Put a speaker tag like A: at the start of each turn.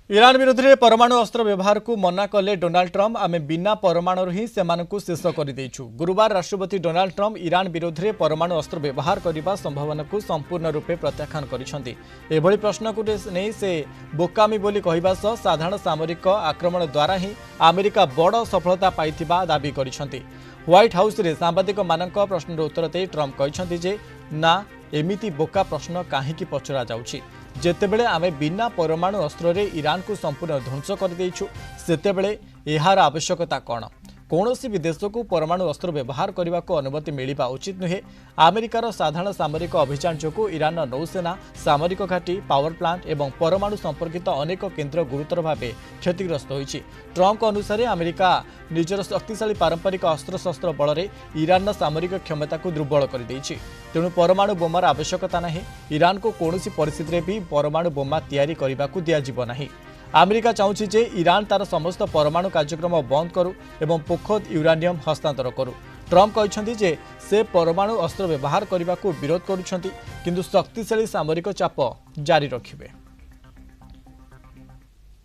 A: Iran विरोध में परमाणु अस्त्र व्यवहार को मना कले डोनाल्ड ट्रम्प आमे बिना परमाणु ही सेमानकु शेष कर गुरुवार राष्ट्रपति डोनाल्ड ट्रम्प ईरान विरोध में परमाणु अस्त्र व्यवहार करने संभावना को संपूर्ण रूपे प्रत्याख्यान कर प्रश्न को नहीं से बोकामी बोली कहवा सह साधारण सामरिक आक्रमण द्वारा ही अमेरिका बड़ सफलता पाइथिबा दाबी करिसेंति। व्हाइट हाउस रे सांबादिक मानक प्रश्नर उत्तर दे ट्रम्प कहते जे ना एमिति बोका प्रश्न काहेकि पचरा जाउछि जेतेबेले आमे बिना परमाणु अस्त्र रे ईरान को संपूर्ण ध्वंस कर देइछु सेतेबेले एहार आवश्यकता कौन कौनसी भी देश को परमाणु अस्त्र व्यवहार करने को अनुमति मिलवा उचित नुहे। अमेरिकार साधारण सामरिक अभियान जो ईरान नौसेना सामरिक घाटी पावर प्लांट एवं परमाणु संपर्कित अनेक केन्द्र गुरुतर भाव क्षतिग्रस्त होइछि। ट्रम्प अनुसार अमेरिका निजर शक्तिशाली पारंपरिक अस्त्रशस्त्र बल में ईरान सामरिक क्षमता को दुर्बल कर देइछि। तेणु परमाणु बोमार आवश्यकता नहीं। ईरान को कौनसी परिस्थिति भी परमाणु बोमा तैयारी करने को दिज्व नहीं। अमेरिका चाहूँगी जे ईरान तार समस्त परमाणु कार्यक्रम बंद करू एवं पोखत यूरानियम हस्तांतर करू। ट्रम्प कहते जे से परमाणु अस्त्र व्यवहार करने को विरोध करुछंती किंतु शक्तिशाली सामरिक चाप जारी रखिबे।